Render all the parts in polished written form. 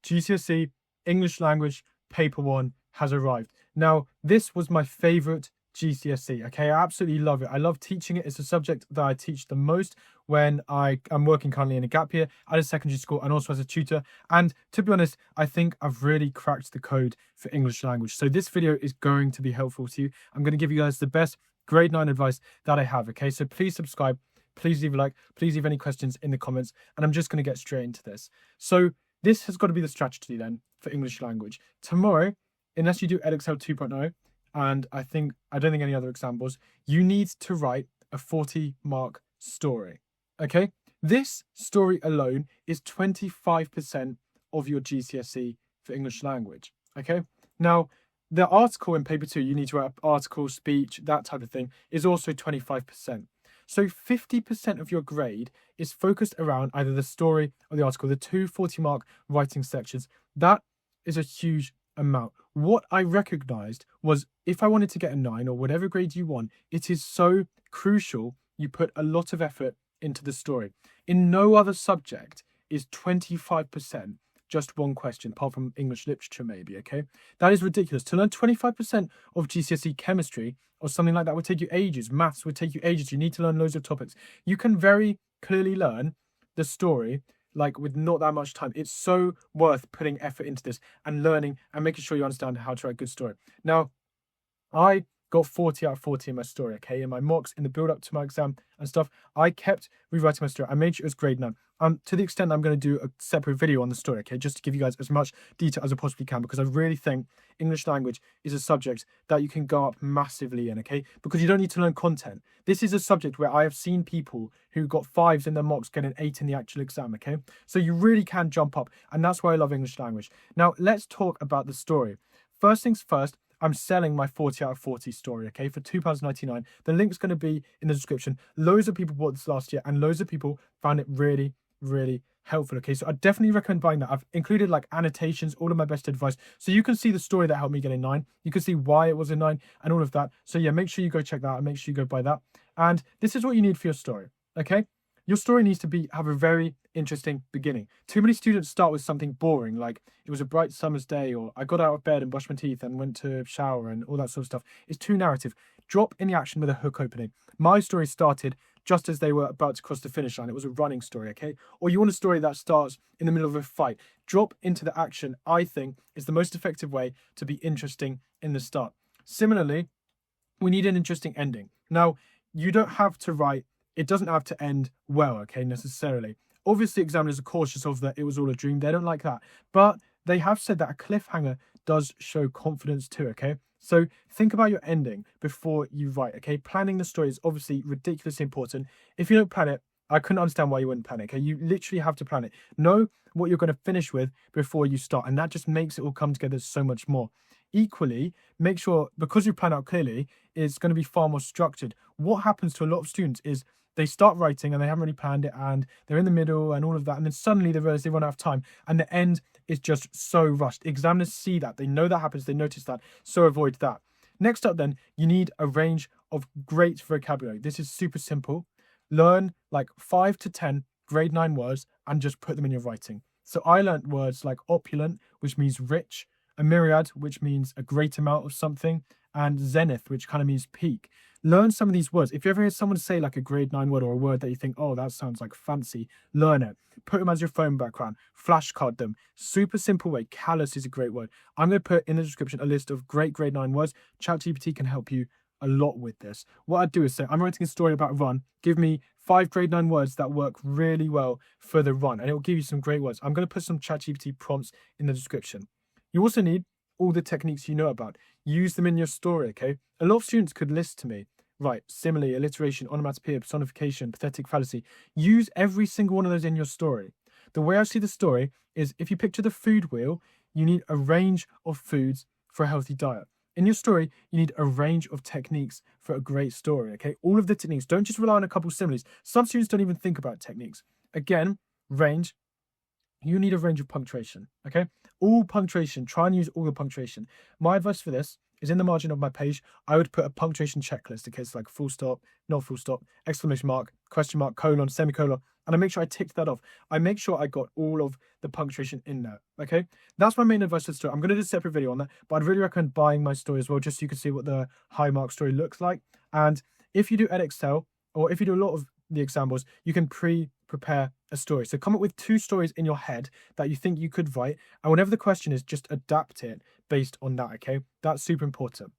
GCSE English Language Paper 1 has arrived. Now, this was my favourite GCSE, okay? I absolutely love it. I love teaching it. It's a subject that I teach the most when I am working currently in a gap year at a secondary school and also as a tutor. And to be honest, I think I've really cracked the code for English language. So this video is going to be helpful to you. I'm going to give you guys the best grade 9 advice that I have, okay? So please subscribe, please leave a like, please leave any questions in the comments, and I'm just going to get straight into this. So this has got to be the strategy then for English language. Tomorrow, unless you do Edexcel 2.0, and I don't think any other examples, you need to write a 40-mark story, okay? This story alone is 25% of your GCSE for English language, okay? Now, the article in paper 2, you need to write article, speech, that type of thing, is also 25%. So 50% of your grade is focused around either the story or the article, the two 40-mark writing sections. That is a huge amount. What I recognized was if I wanted to get a 9 or whatever grade you want, it is so crucial you put a lot of effort into the story. In no other subject is 25% just one question, apart from English literature maybe, okay? That is ridiculous. To learn 25% of GCSE chemistry or something like that would take you ages. Maths would take you ages. You need to learn loads of topics. You can very clearly learn the story like with not that much time. It's so worth putting effort into this and learning and making sure you understand how to write a good story. Now, I got 40 out of 40 in my story, okay? In my mocks, in the build-up to my exam and stuff, I kept rewriting my story. I made sure it was grade 9. To the extent I'm going to do a separate video on the story, okay? Just to give you guys as much detail as I possibly can, because I really think English language is a subject that you can go up massively in, okay? Because you don't need to learn content. This is a subject where I have seen people who got 5s in their mocks get an 8 in the actual exam, okay? So you really can jump up, and that's why I love English language. Now, let's talk about the story. First things first, I'm selling my 40 out of 40 story, okay, for £2.99. The link's going to be in the description. Loads of people bought this last year, and loads of people found it really, really helpful, okay? So I definitely recommend buying that. I've included like annotations, all of my best advice, so you can see the story that helped me get a 9. You can see why it was a 9 and all of that. So yeah, make sure you go check that out and make sure you go buy that. And this is what you need for your story, okay? Your story needs to have a very interesting beginning. Too many students start with something boring, like it was a bright summer's day, or I got out of bed and brushed my teeth and went to shower and all that sort of stuff. It's too narrative. Drop in the action with a hook opening. My story started just as they were about to cross the finish line. It was a running story, okay? Or you want a story that starts in the middle of a fight. Drop into the action, I think, is the most effective way to be interesting in the start. Similarly, we need an interesting ending. Now, you don't have to write, it doesn't have to end well, okay, necessarily. Obviously, examiners are cautious of that it was all a dream. They don't like that. But they have said that a cliffhanger does show confidence too, okay? So think about your ending before you write, okay? Planning the story is obviously ridiculously important. If you don't plan it, I couldn't understand why you wouldn't plan it, okay? You literally have to plan it. Know what you're going to finish with before you start, and that just makes it all come together so much more. Equally, make sure, because you plan out clearly, it's going to be far more structured. What happens to a lot of students is they start writing and they haven't really planned it, and they're in the middle and all of that, and then suddenly they realize they run out of time, and the end is just so rushed. Examiners see that. They know that happens. They notice that. So avoid that. Next up then, you need a range of great vocabulary. This is super simple. Learn like 5 to 10 grade 9 words and just put them in your writing. So I learned words like opulent, which means rich, a myriad, which means a great amount of something, and zenith, which kind of means peak. Learn some of these words. If you ever hear someone say like a grade 9 word or a word that you think, oh, that sounds like fancy, learn it. Put them as your phone background. Flashcard them. Super simple way. Callous is a great word. I'm going to put in the description a list of great grade 9 words. ChatGPT can help you a lot with this. What I'd do is say, I'm writing a story about a run. Give me 5 grade 9 words that work really well for the run, and it will give you some great words. I'm going to put some ChatGPT prompts in the description. You also need all the techniques you know about. Use them in your story, okay? A lot of students could list to me, right, simile, alliteration, onomatopoeia, personification, pathetic fallacy. Use every single one of those in your story. The way I see the story is, if you picture the food wheel, you need a range of foods for a healthy diet. In your story, you need a range of techniques for a great story, okay? All of the techniques. Don't just rely on a couple similes. Some students don't even think about techniques. Again, range. You need a range of punctuation, okay? All punctuation. Try and use all the punctuation. My advice for this is in the margin of my page, I would put a punctuation checklist. Okay, so like full stop, not full stop, exclamation mark, question mark, colon, semicolon, and I make sure I ticked that off. I make sure I got all of the punctuation in there, okay? That's my main advice for the story. I'm going to do a separate video on that, but I'd really recommend buying my story as well, just so you can see what the high mark story looks like. And if you do Edexcel, or if you do a lot of the examples, you can prepare a story. So come up with 2 stories in your head that you think you could write, and whenever the question is, just adapt it based on that, okay? That's super important.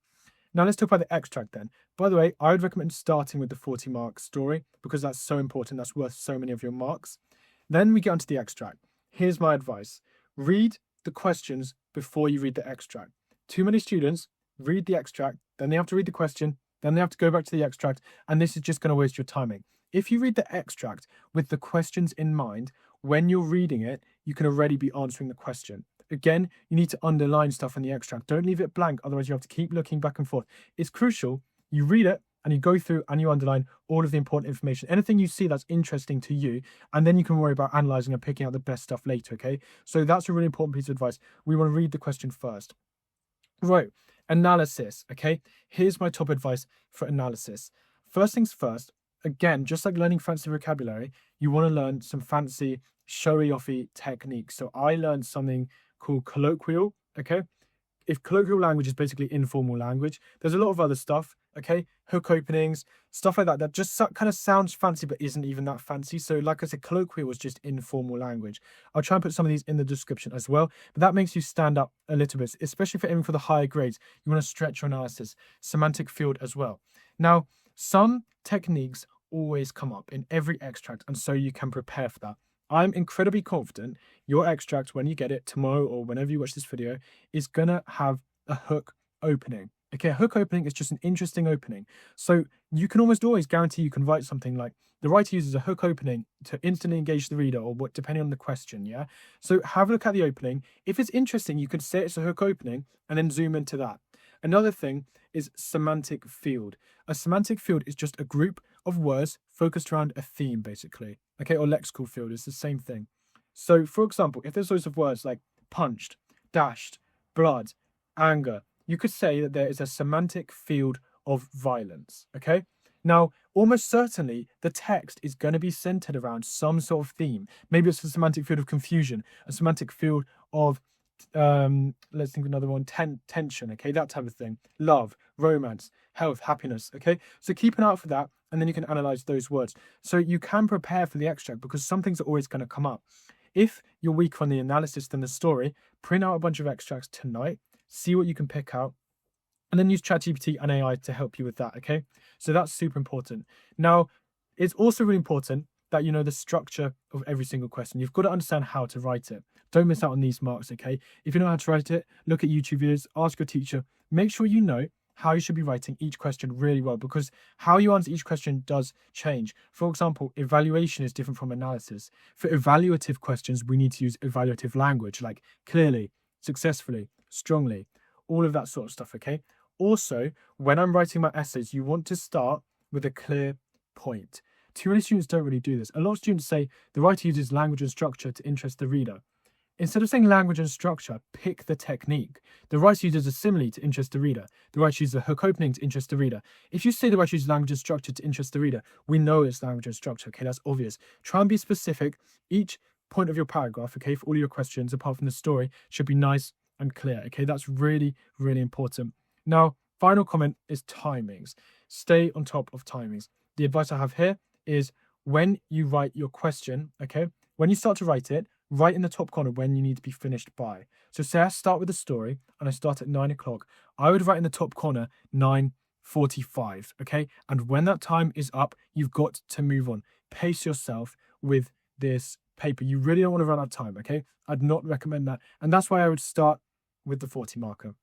Now let's talk about the extract then. By the way, I would recommend starting with the 40 mark story because that's so important. That's worth so many of your marks. Then we get onto the extract. Here's my advice. Read the questions before you read the extract. Too many students read the extract, then they have to read the question, then they have to go back to the extract, and this is just going to waste your timing. If you read the extract with the questions in mind, when you're reading it, you can already be answering the question. Again, you need to underline stuff in the extract. Don't leave it blank, otherwise you have to keep looking back and forth. It's crucial. You read it and you go through and you underline all of the important information. Anything you see that's interesting to you, and then you can worry about analysing and picking out the best stuff later, okay? So that's a really important piece of advice. We want to read the question first. Right, analysis, okay? Here's my top advice for analysis. First things first, again, just like learning fancy vocabulary, you want to learn some fancy showy-offy techniques. So I learned something called colloquial, okay? If colloquial language is basically informal language, there's a lot of other stuff, okay? Hook openings, stuff like that, that just kind of sounds fancy but isn't even that fancy. So like I said, colloquial was just informal language. I'll try and put some of these in the description as well, but that makes you stand up a little bit, especially for aiming for the higher grades. You want to stretch your analysis, semantic field as well. Now, some techniques always come up in every extract, and so you can prepare for that. I'm incredibly confident your extract, when you get it tomorrow or whenever you watch this video, is going to have a hook opening. Okay, a hook opening is just an interesting opening. So you can almost always guarantee you can write something like, the writer uses a hook opening to instantly engage the reader, or what, depending on the question, yeah? So have a look at the opening. If it's interesting, you could say it's a hook opening and then zoom into that. Another thing is semantic field. A semantic field is just a group of words focused around a theme, basically. Okay, or lexical field is the same thing. So, for example, if there's loads of words like punched, dashed, blood, anger, you could say that there is a semantic field of violence, okay? Now, almost certainly, the text is going to be centered around some sort of theme. Maybe it's a semantic field of confusion, a semantic field of let's think of another one, tension, okay, that type of thing, love, romance, health, happiness, okay? So keep an eye out for that, and then you can analyze those words. So you can prepare for the extract because some things are always going to come up. If you're weaker on the analysis than the story, print out a bunch of extracts tonight, see what you can pick out, and then use ChatGPT and AI to help you with that, okay? So that's super important. Now, it's also really important that you know the structure of every single question. You've got to understand how to write it. Don't miss out on these marks, okay? If you know how to write it, look at YouTube videos, ask your teacher. Make sure you know how you should be writing each question really well, because how you answer each question does change. For example, evaluation is different from analysis. For evaluative questions, we need to use evaluative language like clearly, successfully, strongly, all of that sort of stuff, okay? Also, when I'm writing my essays, you want to start with a clear point. Too many students don't really do this. A lot of students say the writer uses language and structure to interest the reader. Instead of saying language and structure, pick the technique. The writer uses a simile to interest the reader. The writer uses a hook opening to interest the reader. If you say the writer uses language and structure to interest the reader, we know it's language and structure, okay? That's obvious. Try and be specific. Each point of your paragraph, okay, for all your questions, apart from the story, should be nice and clear, okay? That's really, really important. Now, final comment is timings. Stay on top of timings. The advice I have here is when you write your question, okay, when you start to write it, write in the top corner when you need to be finished by. So say I start with the story and I start at 9 o'clock. I would write in the top corner 9:45, okay? And when that time is up, you've got to move on. Pace yourself with this paper. You really don't want to run out of time, okay? I'd not recommend that. And that's why I would start with the 40 marker.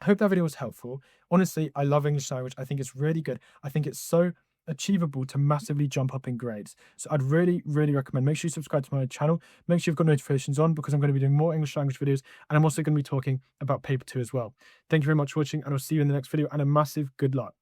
I hope that video was helpful. Honestly, I love English language. I think it's really good. I think it's so achievable to massively jump up in grades. So I'd really, really recommend, make sure you subscribe to my channel. Make sure you've got notifications on because I'm going to be doing more English language videos, and I'm also going to be talking about paper 2 as well. Thank you very much for watching, and I'll see you in the next video, and a massive good luck.